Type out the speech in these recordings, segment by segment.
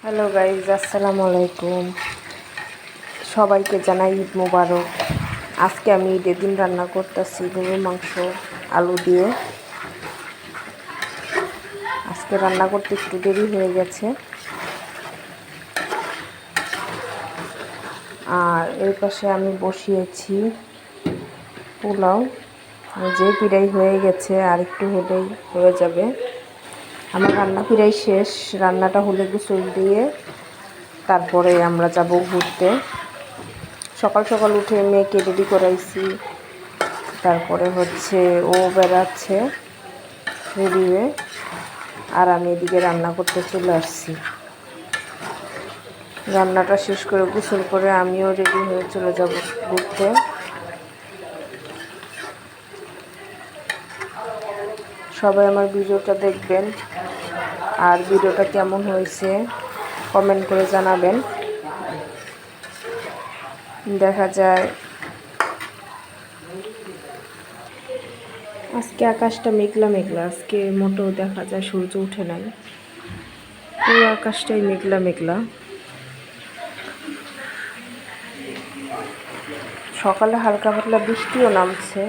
Hello guys, আসসালামু আলাইকুম। সবাইকে জানাই ঈদ মোবারক। আজকে আমি ঈদের দিন রান্না করতেছি গরুর মাংস আলু দিয়ে। আজকে রান্না করতে একটু দেরি হয়ে গেছে। আর এর পাশে আমি বসিয়েছি পোলাও, যে পিড়াই হয়ে গেছে, আর একটু হলেই হয়ে যাবে। আমার রান্না পিড়াই শেষ। রান্নাটা হলে গোসল দিয়ে তারপরে আমরা যাব ঘুরতে। সকাল সকাল উঠে মেয়েকে রেডি করাইছি, তারপরে ও বেড়াচ্ছে রেডি হয়ে, আর আমি এদিকে রান্না করতে চলে আসছি। রান্নাটা শেষ করে গোসল করে আমিও রেডি হয়ে চলে যাব ঘুরতে। সবাই আমার ভিডিওটা দেখবেন, আর ভিডিওটা কেমন হয়েছে কমেন্ট করে জানাবেন। দেখা যায় আজকে আকাশটা মেঘলা মেঘলা, আজকে মোটেও দেখা যায় সূর্য উঠে নাই, পুরো আকাশটাই মেঘলা মেঘলা। সকালে হালকা পাতলা বৃষ্টিও নামছে।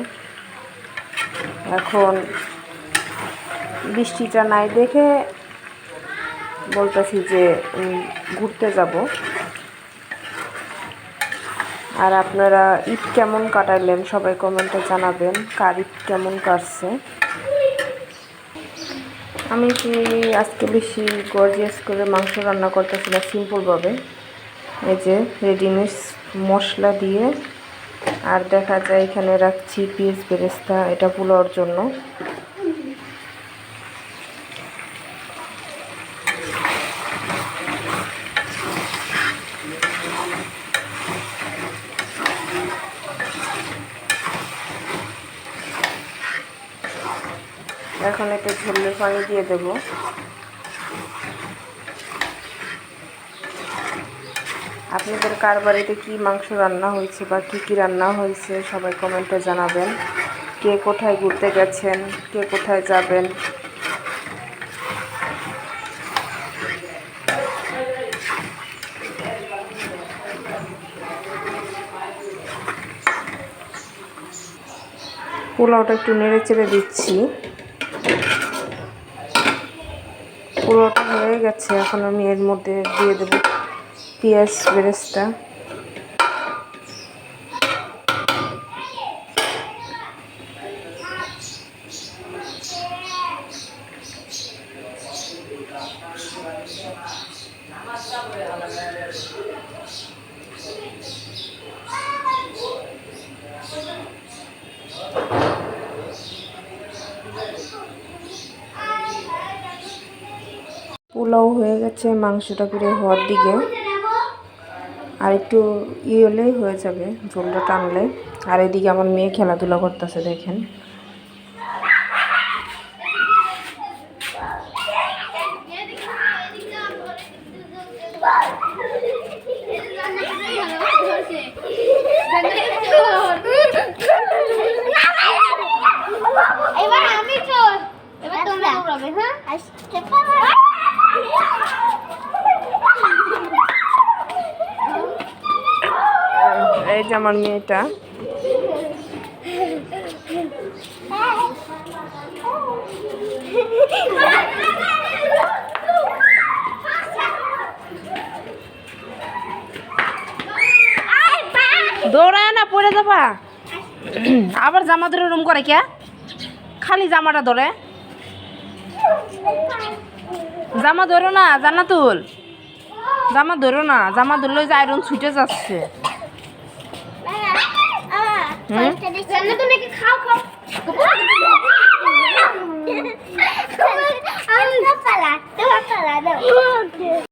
এখন বৃষ্টিটা নাই দেখে বলতেছি যে ঘুরতে যাব। আর আপনারা ঈদ কেমন কাটাইলেন সবাই কমেন্টে জানাবেন, কার ঈদ কেমন কাটছে। আমি আজকে বেশি গর্জিয়াস করে মাংস রান্না করতেছি না, সিম্পলভাবে। এই যে রেডিমেড মশলা দিয়ে, আর দেখা যায় এখানে রাখছি পেঁয়াজ বেরেস্তা, এটা পোলাওর জন্য। এখন একটু ঝোলের পানি দিয়ে দেব। আপনাদের কার বাড়িতে কী মাংস রান্না হয়েছে বা কী রান্না হয়েছে সবাই কমেন্টে জানাবেন। কে কোথায় ঘুরতে গেছেন, কে কোথায় যাবেন। পোলাওটা একটু নেড়ে চেড়ে দিচ্ছি। পোলাওটা হয়ে গেছে, এখন আমি এর মধ্যে দিয়ে দেব পেঁয়াজ বেরেস্তা। পোলাও হয়ে গেছে, মাংসটা পুরো হওয়ার দিকে, আর একটু হলেই হয়ে যাবে, ঝোলটা টানলে। আর এদিকে আমার মেয়ে খেলাধুলা করতেছে, দেখেন। এবার আমি চোর, এবার তোমরা উড়াবে। হ্যাঁ, এই যে আমার মেয়েটা। দৌড়ায় না, পড়ে যাবা। আবার জামা ধরে রুম করে কে? খালি জামাটা ধরে। জামা ধরো না, জান্নাতুল, জামা ধরো না। জামা ধরলে যে আয়রন ছুটে যাচ্ছে।